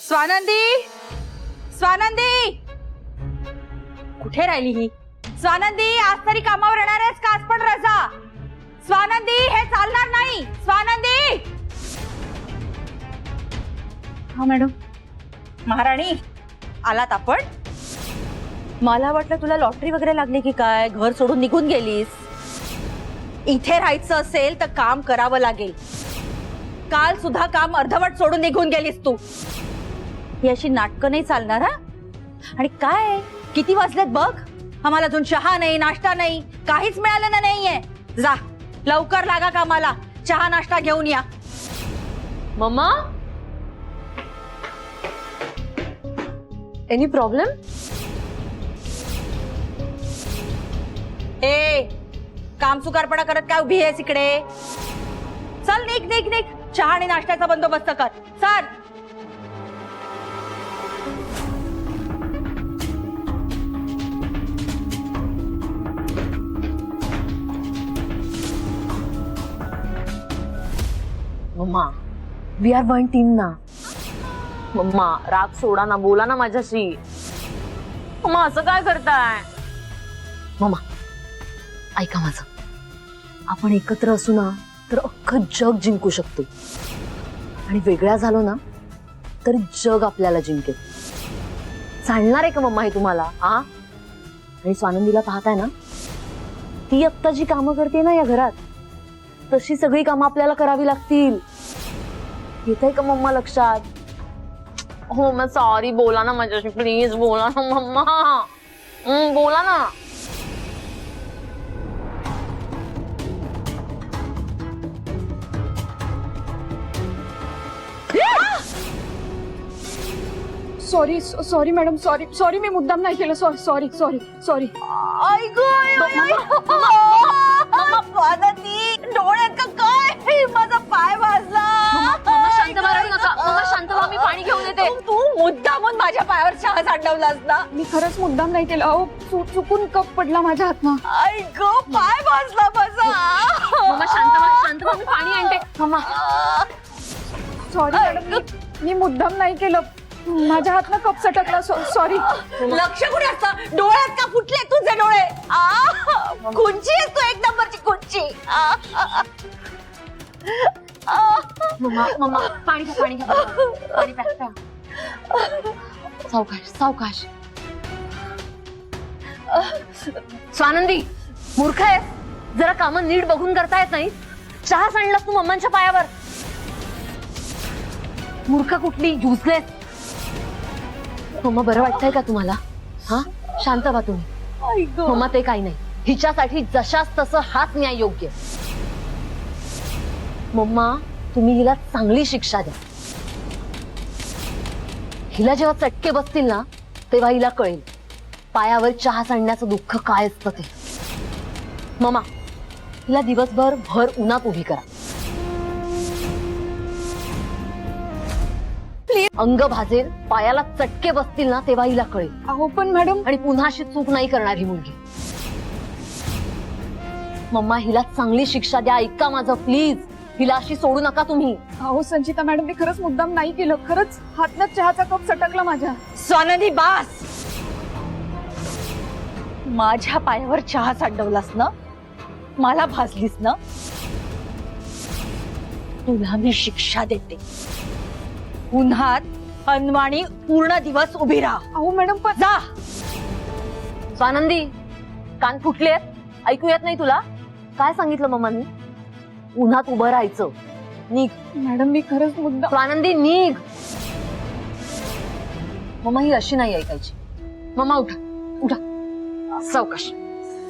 स्वानंदी, स्वानंदी, कुठे राहिली ही? स्वानंदी, आज तरी कामावर येणार आहेस का? आज पण रजा. स्वानंदी, हे चालणार नाही. स्वानंदी. हा मॅडम. महाराणी, आलात आपण? मला वाटलं तुला लॉटरी वगैरे लागली की काय, घर सोडून निघून गेलीस. इथे राहायचं असेल तर काम करावं लागेल. काल सुद्धा काम अर्धवट सोडून निघून गेलीस तू. ही अशी नाटकं नाही चालणार. हा, आणि काय किती वाजलेत बघ. आम्हाला अजून चहा नाही, नाश्ता नाही, काहीच मिळालं नाहीये. जा लवकर लागा कामाला, चहा नाश्ता घेऊन या. Mamma, any problem? ए, काम सुकारपणा करत काय उभी आहेस इकडे? चल निघ निघ निघ, चहा आणि नाश्त्याचा बंदोबस्त कर. चल. Mamma, we are one team ना. मम्मा, राग सोडा ना, बोला ना माझ्याशी. मम्मा, असं काय करताय? मम्मा, ऐका माझं. आपण एकत्र असू ना तर अख्खं जग जिंकू शकतो, आणि वेगळ्या झालो ना तर जग आपल्याला जिंकेल. चालणार आहे का मम्मा हे तुम्हाला? हा, आणि स्वानंदीला पाहताय ना, ती आत्ता जी कामं करते ना या घरात, तशी सगळी कामं आपल्याला करावी लागतील. येतंय का मम्मा लक्षात? हो, मैं सॉरी. बोला ना माझ्याशी, प्लीज बोला ना मम्मा. बोला ना. Sorry sorry madam, sorry sorry, मी मुद्दाम नाही केलं. Sorry sorry sorry sorry. डोळ्यात का काय? माझा पाय वाजला. शांत रडू नका. मम्मा शांत व्हा, मी पाणी घेऊन येते. तू मुद्दामून माझ्या पायावर चहा सांडवलास ना? मी खरंच मुद्दाम नाही केलं. अहो, चुकून कप पडला माझ्या हातनं. आई ग, पाय वाजला माझा. मम्मा शांत व्हा, मी पाणी आणते. मम्मा, सॉरी मॅडम, मी मुद्दाम नाही केलं. माझ्या हातनं कप सटकला. सॉरी. लक्ष कुठे असतं? डोळ्यात का फुटले तुझे डोळे? कुंची आहेस तू, एक नंबरची कुंची. मम्मा, मम्मा, पाणी घ्या, पाणी घ्या. पाणी प्या. सावकाश सावकाश. स्वानंदी, मूर्ख आहेस. जरा कामं नीट बघून करता येत नाही. चहा सांडलास तू मम्मांच्या पायावर. मूर्ख कुठली, युजलेस. मम्मा, बरं वाटतंय का तुम्हाला? हा, शांत व्हा तुम्ही. मम्मा, ते काही नाही. हिच्यासाठी जशास तसं हाच न्याय योग्य. मम्मा, तुम्ही हिला चांगली शिक्षा द्या. हिला जेव्हा चटके बसतील ना तेव्हा हिला कळेल पायावर चहा सांडण्याचं दुःख काय असतं ते. मम्मा, हिला दिवसभर भर उन्हात उभी करा. अंग भाजेल, पायाला चटके बसतील ना तेव्हा हिला कळेल. अहो पण मॅडम, आणि पुन्हा अशी चूक नाही करणार ही मुलगी. मम्मा, हिला चांगली शिक्षा द्या. ऐका माझं प्लीज. हिला अशी सोडू नका तुम्ही. अहो संचिता मॅडम, मी खरंच मुद्दाम नाही केलं. खरंच हातनं चहाचा कप सटकला माझ्या. स्वानंदी, बास. माझ्या पायावर चहा सांडवलास ना, मला भाजलीस ना, तुला मी शिक्षा देते. उन्हात अनवाणी पूर्ण दिवस उभी राहा. अहो मॅडम पण. जा. स्वानंदी, कान फुटलेत, ऐकू येत नाही तुला? काय सांगितलं मम्मांनी? उन्हात उभं राहायचं. निघ. मॅडम, मी खरंच मुद्दाम. स्वानंदी, निघ. मम्मा, ही अशी नाही ऐकायची. मम्मा, उठा उठा. सावकाश.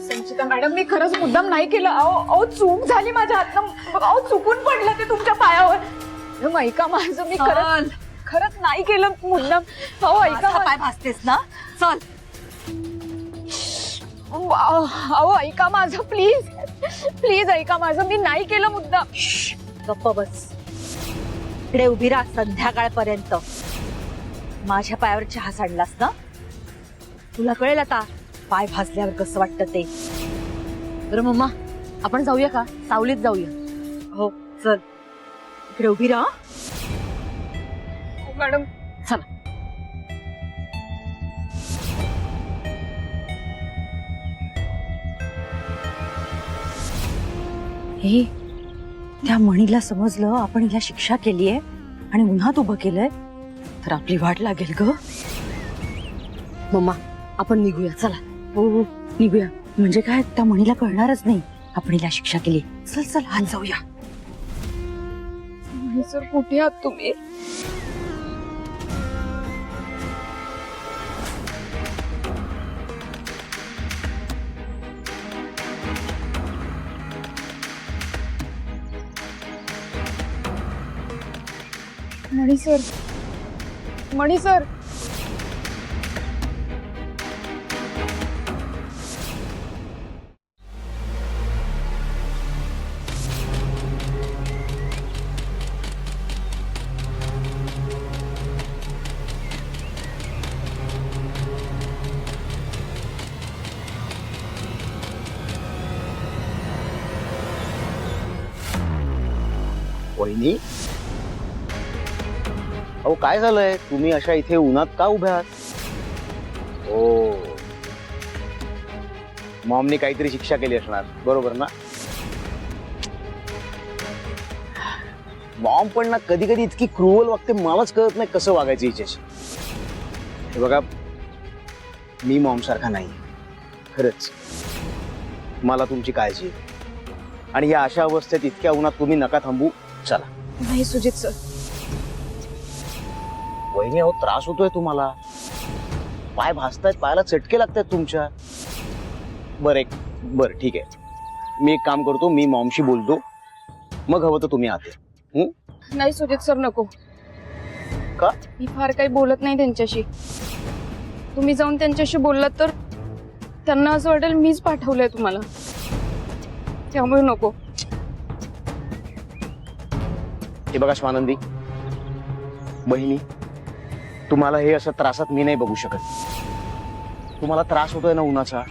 संचिता मॅडम, मी खरंच मुद्दाम नाही केलं. अहो चूक झाली माझ्या हातनं. अहो, चुकून पडलं ते तुमच्या पायावर. मॅडम, ऐका माझं, मी खरंच नाही केलं मुद्दाम. अहो ऐका, पाय भाजतेस ना. चल. अहो ऐका माझं, प्लीज प्लीज ऐका माझं. मी नाही केलं मुद्दाम. गप्प बस. इकडे उभी राहा संध्याकाळपर्यंत. माझ्या पायावर चहा सांडलास ना, तुला कळेल आता पाय भाजल्यावर कसं वाटतं ते. बरं मम्मा, आपण जाऊया का? सावलीत जाऊया. हो चल, इकडे उभी राहा. मॅडम, चला. हे त्या मणीला समजलं आपण हिला शिक्षा केलीये आणि उन्हात उभं केलंय तर आपली वाट लागेल ग. मम्मा आपण निघूया चला. हो निघूया. म्हणजे काय त्या मणीला कळणारच नाही आपण हिला शिक्षा केली. चल चल आज जाऊया. सर कुठे आहात तुम्ही? मणी सर, मणी सर. वहिनी, अहो काय झालंय? तुम्ही अशा इथे उन्हात का उभ्या आहात? ओ, मॉमने काहीतरी शिक्षा केली असणार, बरोबर ना? मॉम पण ना कधी कधी इतकी क्रूअल वागते, मलाच कळत नाही कसं वागायचं हिच्याशी. हे बघा, मी मॉम सारखा नाही, खरंच. मला तुमची काळजी आहे. आणि या अशा अवस्थेत इतक्या उन्हात तुम्ही नका थांबू. चला. नाही सुजित सर. वहिनी, अहो त्रास होतोय तुम्हाला, पाय भाजतायत, पायाला चटके लागतायत तुमच्या. बरं ठीक आहे, मी एक काम करतो, मी मॉमशी बोलतो, मग हवं तर तुम्ही आते. नाही सुजित सर नको. का? मी फार काही बोलत नाही त्यांच्याशी. तुम्ही जाऊन त्यांच्याशी बोललात तर त्यांना असं वाटेल मीच पाठवलंय तुम्हाला, त्यामुळे नको. हे बघा स्वानंदी, बहिणी, तुम्हाला हे असं त्रासात मी नाही बघू शकत. तुम्हाला त्रास होतोय ना उन्हाचा,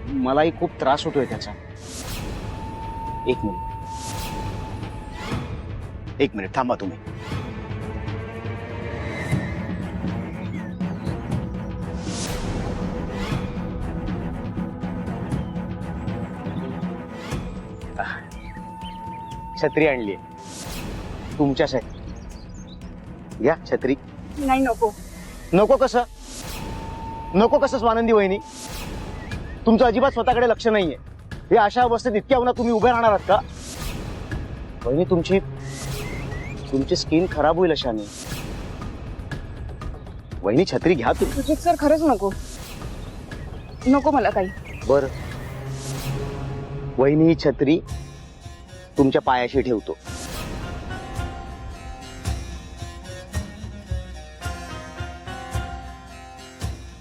मलाही खूप त्रास होतोय त्याचा. एक मिनिट थांबा तुम्ही. छत्री आणली तुमच्यासाठी. या छत्री. नाही नको. नको कसं? नको कसं स्वानंदी वहिनी? तुमचं अजिबात स्वतःकडे लक्ष नाहीये. हे अशा अवस्थेत इतक्या उन्हात तुम्ही उभे राहणार आहात का? वहिनी, तुमची स्किन खराब होईल अशाने. वहिनी छत्री घ्या तुम्ही. सुजित सर खरंच नको. नको मला काही. बर वहिनी, ही छत्री तुमच्या पायाशी ठेवतो.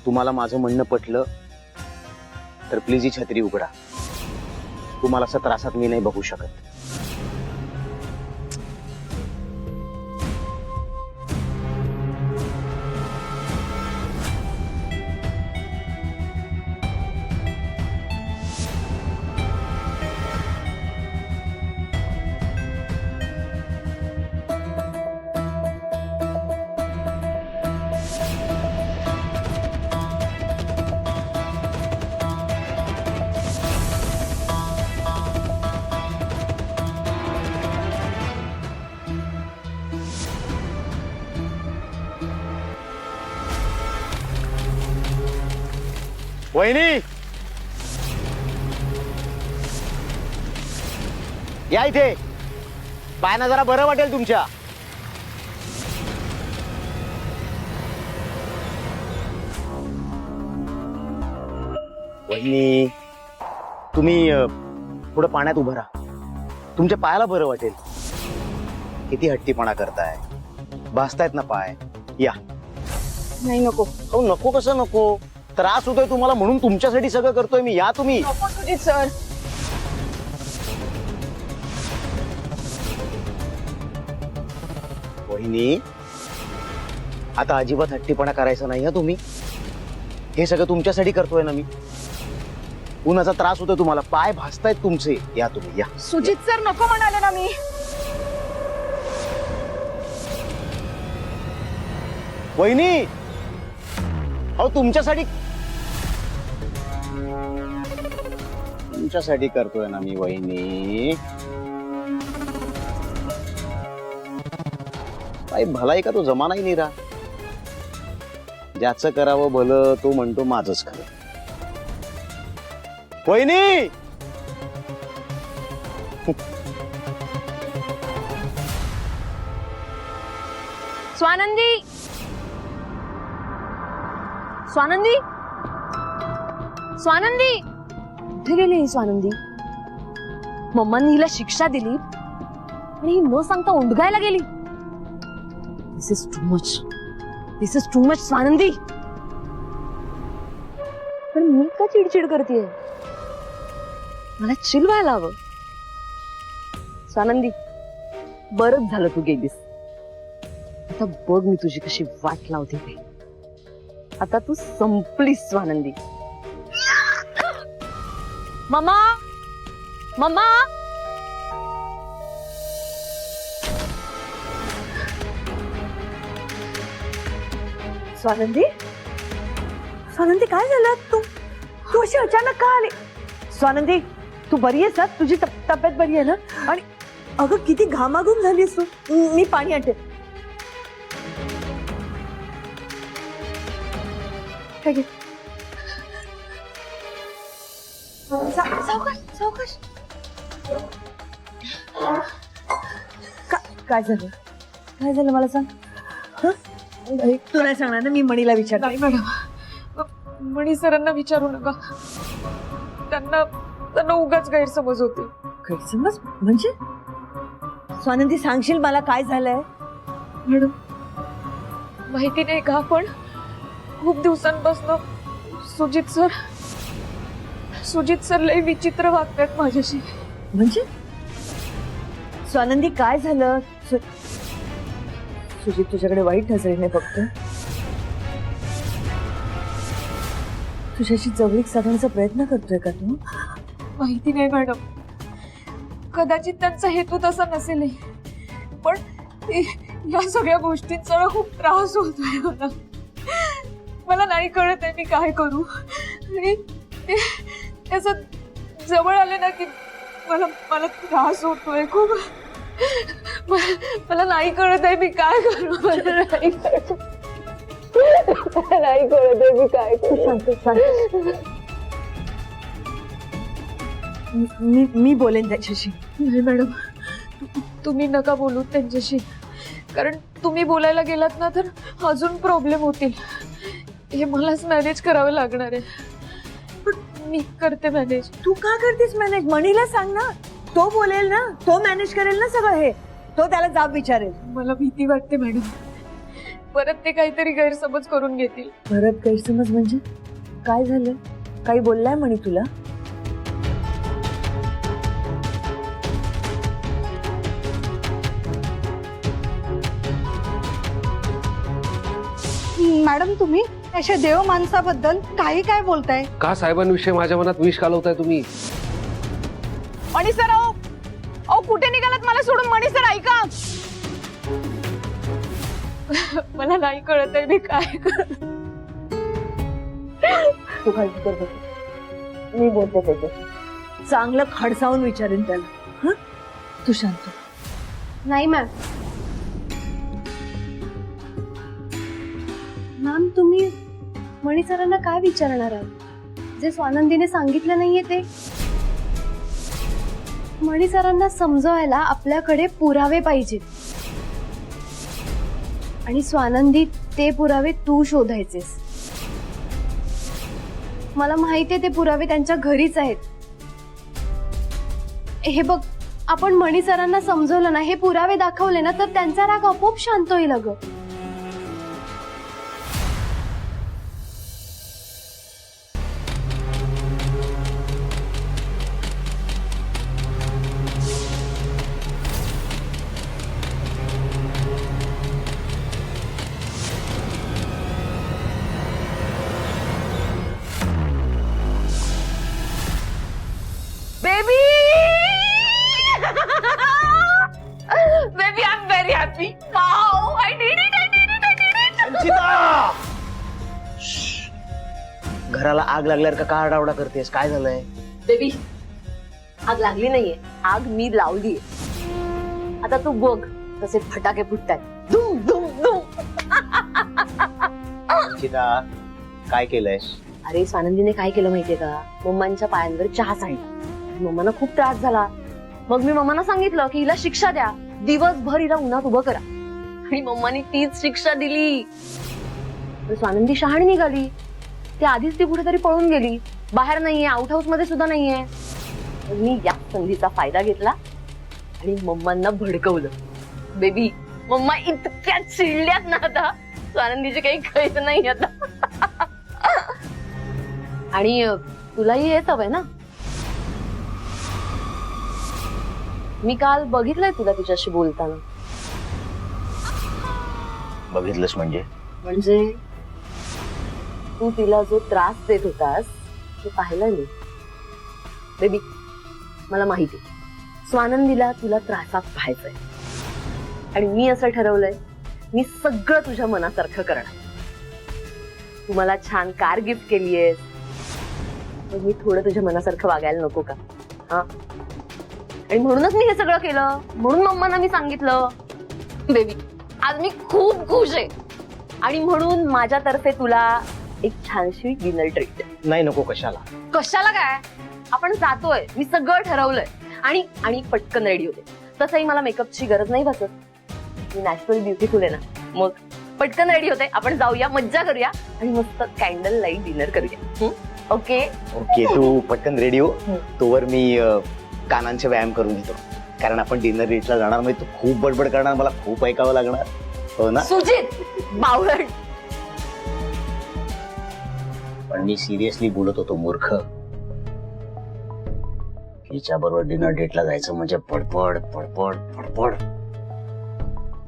तुम्हाला माझं म्हणणं पटलं तर प्लीज ही छत्री उघडा. तुम्हाला असं त्रासात मी नाही बघू शकत. वहिनी, या इथे. पायानं जरा बरं वाटेल तुमच्या. वहिनी, तुम्ही पुढे पाण्यात उभं राहा. तुमच्या पायाला बरं वाटेल. किती हट्टीपणा करताय, भाजतायत ना पाय. या. नाही नको. हो नको कसं नको? त्रास होतोय तुम्हाला म्हणून तुमच्यासाठी सगळं करतोय मी. या तुम्ही. नको सुजित सर. वहिनी, आता अजिबात हट्टीपणा करायचा नाही. तुम्ही हे सगळं तुमच्यासाठी करतोय ना मी. उन्हाचा त्रास होतोय तुम्हाला, पाय भाजतायत तुमचे. या तुम्ही, या. सुजित सर नको म्हणाले ना मी. वहिनी, अहो तुमच्यासाठी करतोय ना मी वहिनी. काही भलाई का तो जमानाही नाही रा. ज्याचं करावं भलं तो म्हणतो माझंच खरं. वहिनी, स्वानंदी, स्वानंदी, स्वानंदी, कुठे गेली ही स्वानंदी? मम्मांनी हिला शिक्षा दिली आणि ही न सांगता उंडगायला गेली. This is too much, this is too much Swanandi. पण मी का चिडचिड करतेय? मला चिल व्हायला हवं. स्वानंदी, बरंच झालं तू गेलीस. आता बघ मी तुझी कशी वाट लावते ते. आता तू संपलीस स्वानंदी. मम्मा, मम्मा, स्वानंदी, स्वानंदी काय झालं? तू तू अशी अचानक का आली? स्वानंदी, तू बरी आहेस ना? तुझी तब्येत बरी आहे ना? आणि अगं किती घामाघूम झालीस तू. मी पाणी आणते. हे घे. सावकाश सावकाश. काय झालं? काय झालं मला सांग. तू नाही सांगणार ना? मी मणीला विचार. नाही मॅडम, मणी सरांना विचारू नका. त्यांना उगाच गैरसमज होते. गैरसमज म्हणजे? स्वानंदी, सांगशील मला काय झालंय? मॅडम, माहिती नाही का, पण खूप दिवसांपासून सुजित सर लय विचित्र वागतात माझ्याशी. म्हणजे स्वानंदी काय झालं? सुजित तुझ्याकडे वाईट नजरेने बघतो. तुझ्याशी जवळीक साधण्याचा प्रयत्न करतोय का तू? माहिती नाही मॅडम, कदाचित त्यांचा हेतू तसा नसेल, पण या सगळ्या गोष्टींचा ना खूप त्रास होतोय मला. मला नाही कळत आहे मी काय करू. आणि असं जवळ आले ना की मला त्रास होतोय खूप. मला नाही कळत आहे मी काय करू. मला नाही कळत आहे मी काय करू. मी बोलेन त्याच्याशी. नाही मॅडम, तुम्ही नका बोलू त्यांच्याशी, कारण तुम्ही बोलायला गेलात ना तर अजून प्रॉब्लेम होतील. हे मलाच मॅनेज करावं लागणार आहे. पण मी करते मॅनेज. तू का करतेस मॅनेज? मणीला सांग ना, तो बोलेल ना, तो मॅनेज करेल ना सगळं. हे तो त्याला जाब विचारेल. मला भीती वाटते मॅडम, परत ते काहीतरी गैरसमज करून घेतील. परत गैरसमज म्हणजे? काय झालं? काही बोललाय मणी तुला? मॅडम, तुम्ही अशा देव माणसाबद्दल काही काय बोलताय? का साहेबांविषयी माझ्या मनात विष घालवताय तुम्ही? मणी सर, अहो कुठे निघालात मला सोडून? मणी सर ऐका. मला नाही कळत आहे मी काय करू. तू काय कर, मी बोलते त्याच्याशी. चांगलं खडसावून विचारेन त्याला. हं? तू शांत. नाही मॅम. मॅम, तुम्ही मणी सरांना काय विचारणार आहात जे स्वानंदीने सांगितलं नाहीये ते? मणी सरांना समजवायला आपल्याकडे पुरावे पाहिजेत आणि स्वानंदी ते पुरावे तू शोधायचेस. मला माहितीये ते पुरावे त्यांच्या घरीच आहेत. हे बघ, आपण मणी सरांना समजवलं ना, हे पुरावे दाखवले ना, तर त्यांचा राग आपोआप शांत होईल. अगं baby, baby, I am very happy. Wow, I did it, I did it, I did it. Sanchita, घराला आग लागल्यावर का आरडाओरडा करतेस? काय झालंय? बेबी, आग लागली नाहीये, आग मी लावलीये. आता तू बघ कसे फटाके फुटतात, धूम धूम धूम. चिता, काय केलंयस? अरे स्वानंदीने काय केलं माहितीये का, मम्मांच्या पायांवर चहा सांडला. मम्मांना खूप त्रास झाला. मग मी मम्मांना सांगितलं की हिला शिक्षा द्या, दिवसभर हिला उन्हात उभं करा. आणि मम्मानी तीच शिक्षा दिली. तर स्वानंदी शहाणी निघाली. ती आधीच ती कुठेतरी पळून गेली, बाहेर नाहीये, आउट हाऊस मध्ये सुद्धा नाहीये. मग मी या संधीचा फायदा घेतला आणि मम्मांना भडकवलं. बेबी, मम्मा इतक्या चिडल्यात ना आता, स्वानंदीचे काही कळत नाही आता. आणि तुलाही हेच हवंय ना? मी काल बघितलंय तुला तिच्याशी बोलताना. बघितलंस म्हणजे? म्हणजे तू तिला जो त्रास देत होतास ते पाहिलं मी. बेबी, मला माहिती स्वानंदीला तुला त्रासात पाहायचंय आणि मी असं ठरवलंय, मी सगळं तुझ्या मनासारखं करणार. तू मला छान कार गिफ्ट केलीयस, मग मी थोडं तुझ्या मनासारखं वागायला नको का? हा, आणि म्हणूनच मी हे सगळं केलं. म्हणून मम्मांना मी सांगितलं. बेबी, आज मी खूप खुश आहे आणि म्हणून माझ्यातर्फे तुला एक छानशी डिनर ट्रीट. नाही, नको. कशाला? कशाला काय, आपण जातोय, मी सगळं ठरवलंय. आणि पटकन रेडी होते. तसंही मला मेकअपची गरज नाही बसत, मी नॅचरल ब्युटिफुल आहे ना. मग पटकन रेडी होते, आपण जाऊया, मज्जा करूया आणि मस्त कॅन्डल लाईट डिनर करूया. ओके ओके, तू पटकन रेडी हो. तोवर मी कानांचे व्यायाम करून घेतो, कारण आपण डिनर डेटला जाणार. म्हणजे तू खूप बडबड करणार, मला खूप ऐकावं लागणार. हो ना? सुजित बावळट. पण मी सिरियसली बोलत होतो, मूर्ख. हिच्या बरोबर डिनर डेटला जायचं म्हणजे पडपड पडपड पडपड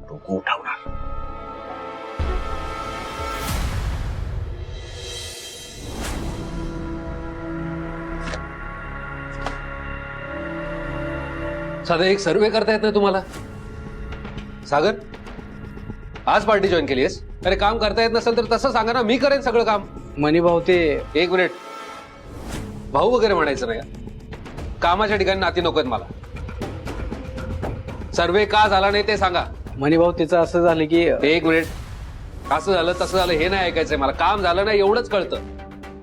डोकं उठवणार. साधा एक सर्वे करता येत नाही तुम्हाला? सागर, आज पार्टी जॉईन केलीस? अरे काम करता येत नसेल तर तसं सांगा ना, मी करेन सगळं काम. मनी भाऊ ते एक मिनिट, भाऊ वगैरे म्हणायचं नाही. कामाच्या ठिकाणी नाती नकोत मला. सर्वे का झाला नाही ते सांगा. मनी भाऊ त्याचं असं झालं की एक मिनिट, असं झालं तसं झालं हे नाही ऐकायचंय मला. काम झालं नाही एवढंच कळतं.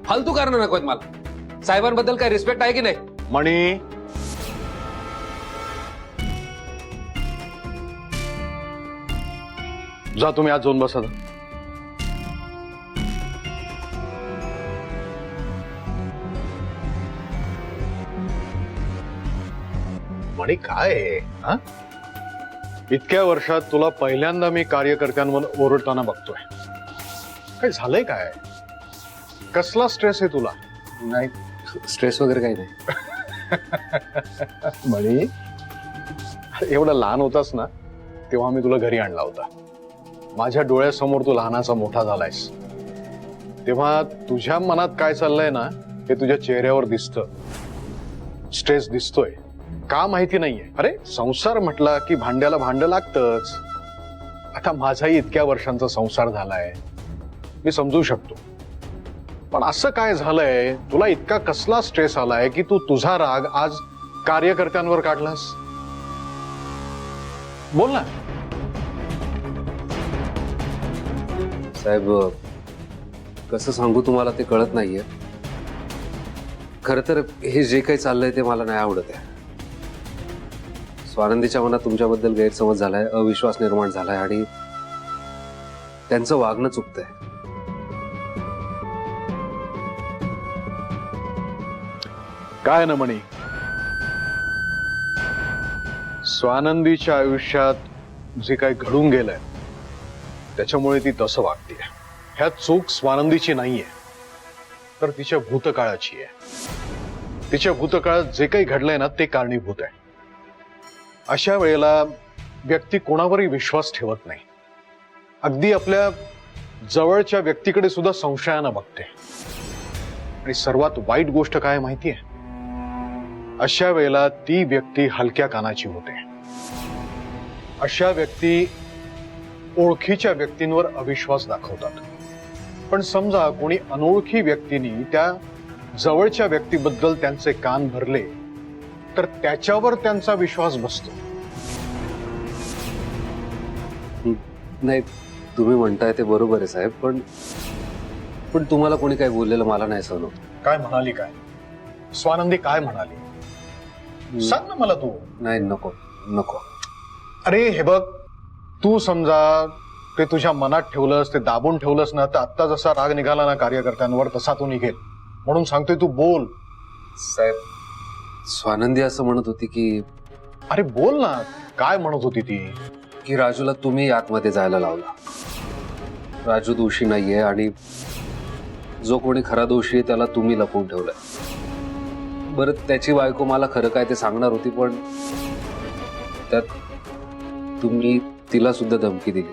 फालतू कारण नकोत मला. साहेबांबद्दल काय रिस्पेक्ट आहे की नाही? मणी, जा तुम्ही आज जाऊन बसा. मणी, काय आहे, हा? इतक्या वर्षात तुला पहिल्यांदा मी कार्यकर्त्यांवर ओरडताना बघतोय. काय झालंय? काय कसला स्ट्रेस आहे तुला? नाही, स्ट्रेस वगैरे काही नाही. मणी, एवढा लहान होतास ना तेव्हा मी तुला घरी आणला होता. माझ्या डोळ्यासमोर तू लहानाचा मोठा झालायस. तेव्हा तुझ्या मनात काय चाललंय ना हे तुझ्या चेहऱ्यावर दिसतं. स्ट्रेस दिसतोय. का माहिती नाहीये. अरे, संसार म्हटला की भांड्याला भांड लागतच. आता माझाही इतक्या वर्षांचा संसार झालाय, मी समजू शकतो. पण असं काय झालंय, तुला इतका कसला स्ट्रेस आलाय की तू तुझा राग आज कार्यकर्त्यांवर काढलास? बोल ना. साहेब, कसं सांगू तुम्हाला ते कळत नाहीये. खरं तर हे जे काही चाललंय ते मला नाही आवडत आहे. स्वानंदीच्या मनात तुमच्याबद्दल गैरसमज झालाय, अविश्वास निर्माण झालाय आणि त्यांचं वागणं चुकतंय. काय ना मणी, स्वानंदीच्या आयुष्यात जे काही घडून गेलंय त्याच्यामुळे ती तसं वागते. ह्यात चूक स्वानंदीची नाहीये, तर तिच्या भूतकाळाची आहे. तिच्या भूतकाळात जे काही घडलंय ना ते कारणीभूत आहे. अशा वेळेला व्यक्ती कोणावरही विश्वास ठेवत नाही. अगदी आपल्या जवळच्या व्यक्तीकडे सुद्धा संशयानं बघते. आणि सर्वात वाईट गोष्ट काय माहितीये, अशा वेळेला ती व्यक्ती हलक्या कानाची होते. अशा व्यक्ती ओळखीच्या व्यक्तींवर अविश्वास दाखवतात. पण समजा कोणी अनोळखी व्यक्तीने त्या जवळच्या व्यक्तीबद्दल त्यांचे कान भरले तर त्याच्यावर त्यांचा विश्वास बसतो. नाही, तुम्ही म्हणताय ते बरोबर आहे साहेब, पण तुम्हाला कोणी काय बोललेलं मला नाही सहन होत. काय म्हणाली? काय स्वानंदी काय म्हणाली? सांग ना मला तू. नाही, नको नको. अरे हे बघ, तू समजा ते तुझ्या मनात ठेवलंस, ते दाबून ठेवलंस ना, तर आत्ता जसा राग निघाला ना कार्यकर्त्यांवर तसा तो निघेल. म्हणून सांगतोय तू बोल. साहेब, स्वानंदी असं म्हणत होती की अरे बोल ना, काय म्हणत होती ती? की राजूला तुम्ही आतमध्ये जायला लावला. राजू दोषी नाहीये आणि जो कोणी खरा दोषी आहे त्याला तुम्ही लपवून ठेवलंय. बरं, त्याची बायको मला खरं काय ते सांगणार होती, पण त्यात तुम्ही तिला सुद्धा धमकी दिली.